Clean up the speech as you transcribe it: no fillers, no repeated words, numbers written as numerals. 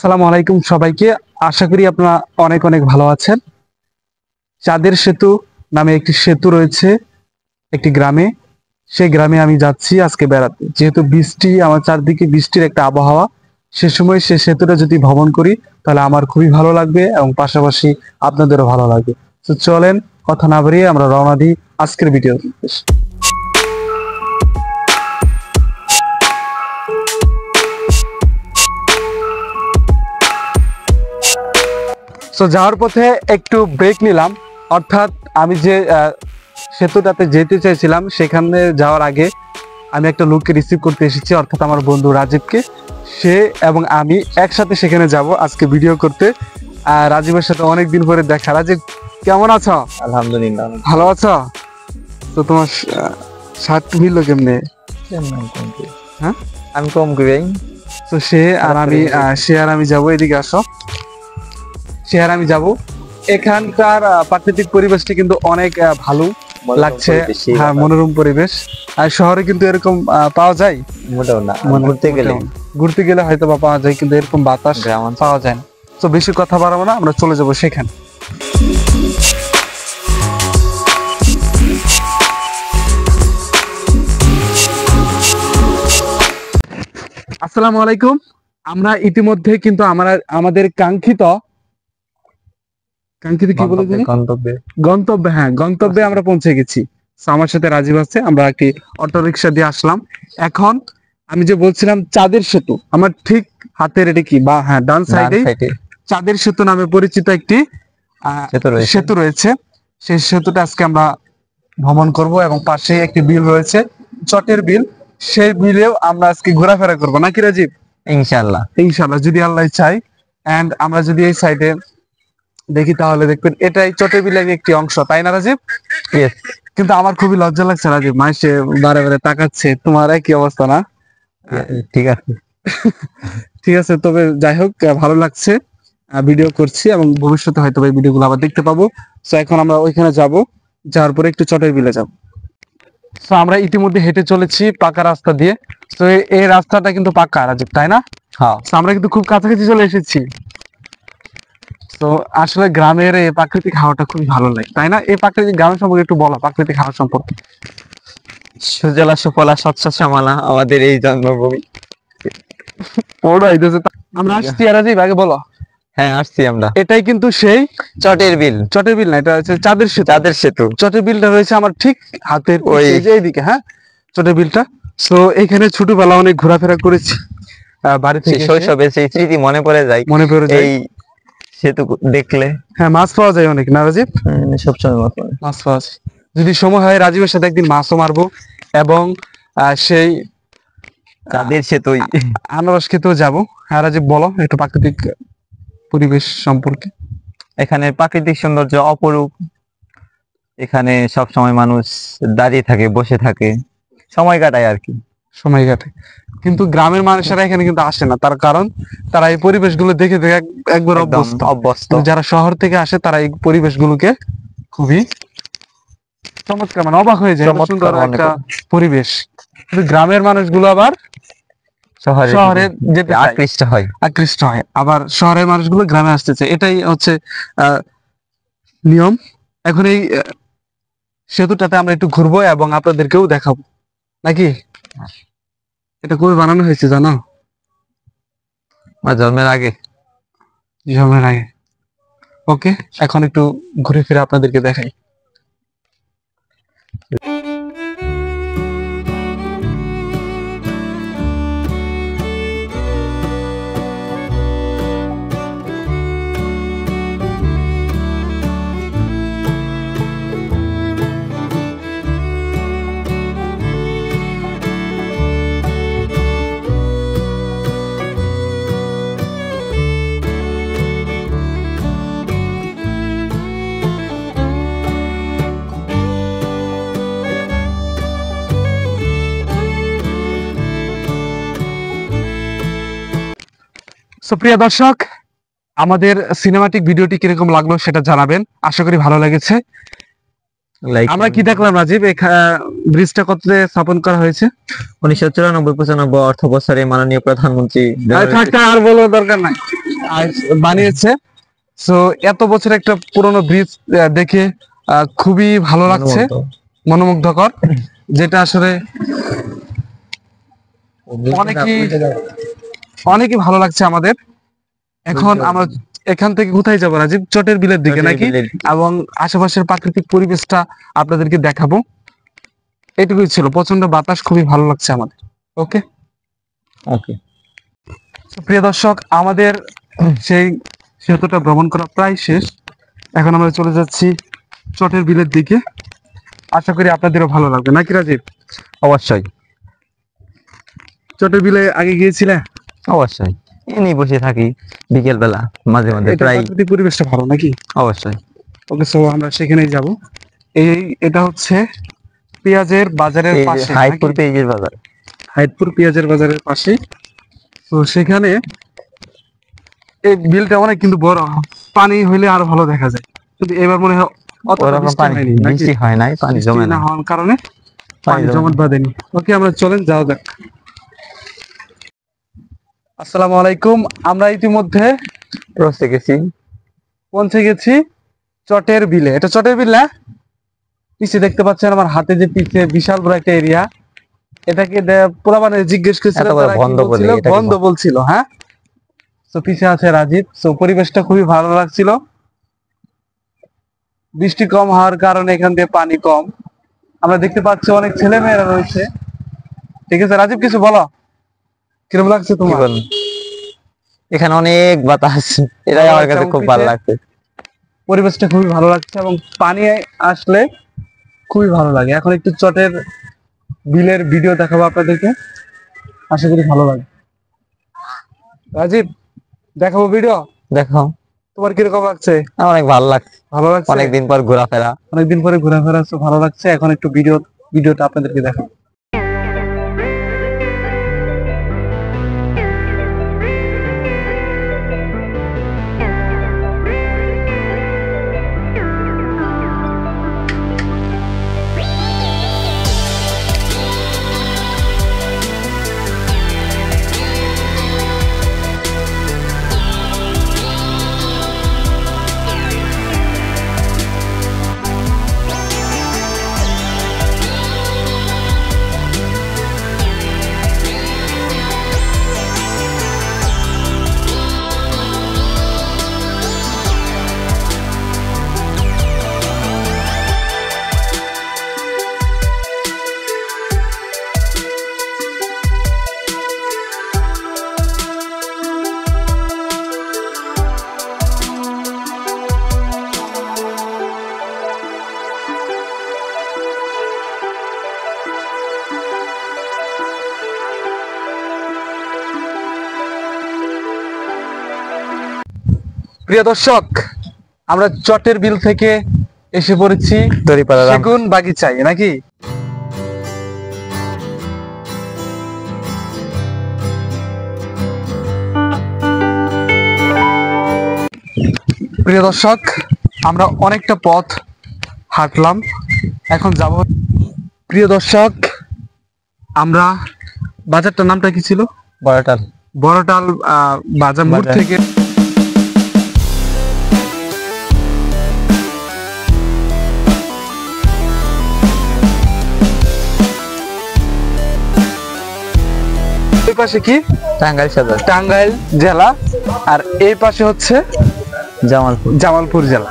আসসালামু আলাইকুম সবাইকে। আশা করি আপনারা অনেক অনেক ভালো আছেন। চাঁদের সেতু নামে একটি সেতু রয়েছে একটি গ্রামে। সেই গ্রামে আমি যাচ্ছি আজকে বেড়াতে। যেহেতু বৃষ্টি, আমার চারদিকে বৃষ্টির একটা আবহাওয়া, সে সময় সে সেতুটা যদি ভ্রমণ করি তাহলে আমার খুবই ভালো লাগবে এবং পাশাপাশি আপনাদেরও ভালো লাগবে। তো চলেন কথা না বাড়িয়ে আমরা রওনা দিই আজকের ভিডিও। তো যাওয়ার পথে একটু ব্রেক নিলাম, অর্থাৎ আমি যে সেতুটাতে যেতে চাইছিলাম সেখানে যাওয়ার আগে আমি একটা লোককে রিসিভ করতে এসেছি, অর্থাৎ আমার বন্ধু রাজীবকে। সে এবং আমি একসাথে সেখানে যাব আজকে ভিডিও করতে। রাজীবের সাথে অনেকদিন পরে দেখা। রাজীব, কেমন আছো? আলহামদুলিল্লাহ ভালো আছো? তো তোমার শার্ট মিললো কেমনে? হ্যাঁ, আমি কম করি। তো সে আর আমি যাবো, এদিকে আসো। সে আর আমি যাব। এখানকার প্রাকৃতিক পরিবেশটি কিন্তু অনেক ভালো লাগছে। হ্যাঁ, মনোরম পরিবেশ। আর শহরে কিন্তু এরকম পাওয়া যায় মোটেও না, ঘুরতে গেলে হয়তো বা পাওয়া যায়, কিন্তু এরকম বাতাস পাওয়া যায় না। তো বেশি কথা বাড়াবো না, আমরা চলে যাব সেখানে। আসসালামু আলাইকুম। আমরা ইতিমধ্যে কিন্তু আমাদের কাঙ্ক্ষিত কি বলে জানি, গন্তব্যে আমরা পৌঁছে গেছি। আমার সাথে রাজীব আছে, আমরা একটি অটো রিকশা দিয়ে আসলাম। এখন আমি যে বলছিলাম চাঁদের সেতু, আমার ঠিক হাতের এটা কি বা হ্যাঁ ডান সাইডে চাঁদের সেতু নামে পরিচিত একটি সেতু রয়েছে। সেই সেতুটা আজকে আমরা ভ্রমণ করব এবং পাশে একটি বিল রয়েছে, চটের বিল। সেই বিলেও আমরা আজকে ঘোরাফেরা করবো নাকি রাজীব? ইনশাআল্লাহ যদি আল্লাহ চাই। এন্ড আমরা যদি এই সাইডে দেখি তাহলে দেখবেন এটাই চটের বিলের একটি অংশ, তাই না রাজীব? কিন্তু আমার খুবই লজ্জা লাগছে রাজীব, মাইসে বারে বারে তাকাচ্ছে। তোমার কি অবস্থা না? ঠিক আছে ঠিক আছে, তবে যাই হোক ভালো লাগছে, ভিডিও করছি এবং ভবিষ্যতে হয়তো এই ভিডিওগুলো আবার দেখতে পাবো। তো এখন আমরা ওইখানে যাব, যাওয়ার পরে একটু চটের বিলে যাব। তো আমরা ইতিমধ্যে হেঁটে চলেছি পাকা রাস্তা দিয়ে। তো এই রাস্তাটা কিন্তু পাকা রাজীব, তাই না? হ্যাঁ, আমরা কিন্তু খুব কাছাকাছি চলে এসেছি। তো আসলে গ্রামের এই প্রাকৃতিক হাওয়াটা খুবই ভালো লাগে, তাই না? এই প্রাকৃতিক গ্রামের সম্পর্কে একটু বলো, প্রাকৃতিক হাওয়া সম্পর্কে। সুজলা সুফলা স্বচ্ছ শ্যামলা আমাদের এই জন্মভূমি। আমরা আসছি রাজীব, আগে বলো। হ্যাঁ, আসছি আমরা। এটাই কিন্তু সেই চটের বিল না, এটা হচ্ছে চাঁদের সেতু। চটের বিলটা রয়েছে আমার ঠিক হাতের এইদিকে। হ্যাঁ, চটের বিলটা। তো এখানে ছোটবেলা অনেক ঘোরাফেরা করেছি, বাড়ি থেকে শৈশবের সেই স্মৃতি মনে পড়ে যায় এই সেতু দেখলে। হ্যাঁ, মাছ পাওয়া যায় অনেক না রাজীব? সবসময় মাছ পাওয়া যায়। যদি সময় হয় রাজীবের সাথে একদিন মাছও মারবো এবং সেই চাঁদের সেতু আনারস খেতেও যাবো। হ্যাঁ রাজীব, বলো একটু প্রাকৃতিক পরিবেশ সম্পর্কে। এখানে প্রাকৃতিক সৌন্দর্য অপরূপ। এখানে সব সময় মানুষ দাঁড়িয়ে থাকে, বসে থাকে, সময় কাটায় আর কি। কিন্তু গ্রামের মানুষেরা এখানে কিন্তু আসে না, তার কারণ তারা এই পরিবেশগুলো দেখে দেখে একবার অভ্যস্ত। যারা শহর থেকে আসে তারা এই পরিবেশগুলোকে খুবই চমৎকার, মানে অবাক হয়ে যায়, সুন্দর একটা পরিবেশ। কিন্তু গ্রামের মানুষগুলো আবার শহরে যেতে আকৃষ্ট হয়, আবার শহরের মানুষগুলো গ্রামে আসতে চায়। এটাই হচ্ছে নিয়ম। এখন এই সেতুটাতে আমরা একটু ঘুরবো এবং আপনাদেরকেও দেখাবো, নাকি? এটা কবে বানানো হয়েছে জানো? জন্মের আগে। ওকে, এখন একটু ঘুরে ফিরে আপনাদেরকে দেখাই। প্রিয় দর্শক, আমাদের সিনেমাটিক ভিডিওটি কিরকম লাগলো সেটা জানাবেন। আশা করি ভালো লেগেছে। আমরা কি দেখলাম রাজীব, ব্রিজটা কততে স্থাপন করা হয়েছে? 1994-95 অর্থ বছরে মাননীয় প্রধানমন্ত্রী। আর বলার দরকার নাই। বানিয়েছে। সো এত বছর একটা পুরনো ব্রিজ দেখে খুবই ভালো লাগছে, মনোমুগ্ধকর, যেটা আসলে অনেকই ভালো লাগছে আমাদের। এখন আমরা এখান থেকে কোথায় যাবো রাজীব? চটের বিলের দিকে নাকি? এবং আশেপাশের প্রাকৃতিক পরিবেশটা আপনাদেরকে দেখাবো। এটুকুই ছিল, প্রচন্ড বাতাস, খুবই ভালো লাগছে আমাদের। ওকে ওকে। প্রিয় দর্শক, আমাদের সেই সেতুটা ভ্রমণ করা প্রায় শেষ। এখন আমরা চলে যাচ্ছি চটের বিলের দিকে। আশা করি আপনাদেরও ভালো লাগবে, নাকি রাজীব? অবশ্যই। চটের বিলে আগে গিয়েছিলে? অবশ্যই, এমনি বসে থাকি বিকেল বেলা মাঝে মাঝে প্রায়। প্রাকৃতিক পরিবেশটা ভালো নাকি? অবশ্যই। ওকে, সো আমরা সেখানেই যাব। এটা হচ্ছে পেঁয়াজের বাজারের পাশে, হাইদপুর পেঁয়াজের বাজার। হাইদপুর পেঁয়াজের বাজারের পাশে। তো সেখানে এই বিলটা অনেক কিন্তু বড়, পানি হইলে আরো ভালো দেখা যায়, কিন্তু এবার মনে হয় বৃষ্টি হয় নাই, পানি জমে না হওয়ার কারণে পানি জমাট বাঁধেনি। ওকে, আমরা চলেন, যাওয়া যাক। আসসালামু আলাইকুম। আমরা ইতিমধ্যে পৌঁছে গেছি চটের বিলে। এটা চটের বিল না? পিছে দেখতে পাচ্ছেন আমার হাতে যে পিছে বিশাল বড় একটা এরিয়া। এটাকে পোলাপানে জিজ্ঞেস করছিল, বন্ধ বলছিল। হ্যাঁ, তো পিছে আছে রাজীব। তো পরিবেশটা খুবই ভালো লাগছিল, বৃষ্টি কম হওয়ার কারণে এখান দিয়ে পানি কম। আমরা দেখতে পাচ্ছি অনেক ছেলে মেয়েরা রয়েছে। ঠিক আছে রাজীব, কিছু বলো, কিরকম লাগছে তোমার? এখানে অনেক বাতাস, এটাই আমার কাছে খুব ভালো লাগছে। পরিবেশটা খুবই ভালো লাগছে এবং পানি আসলে খুবই ভালো লাগে। এখন একটু চটের বিলের ভিডিও দেখাবো আপনাদেরকে, আশা করি ভালো লাগে। রাজীব, দেখাবো ভিডিও? দেখো। তোমার কিরকম লাগছে? অনেক ভালো লাগছে। ভালো লাগছে, অনেকদিন পর ঘোরাফেরা। অনেকদিন পরে ঘোরাফেরা, ভালো লাগছে। এখন একটু ভিডিওটা আপনাদেরকে দেখাবো। প্রিয় দর্শক, আমরা চটের বিল থেকে এসে পড়েছি সেগুন বাগিচায়, নাকি? প্রিয় দর্শক, আমরা অনেকটা পথ হাঁটলাম, এখন যাব। প্রিয় দর্শক, আমরা বাজারটার নামটা কি ছিল? বড়টাল বাজার মোড় থেকে এই পাশে কি? টাঙ্গাইল জেলা, আর এই পাশে হচ্ছে জামালপুর জেলা।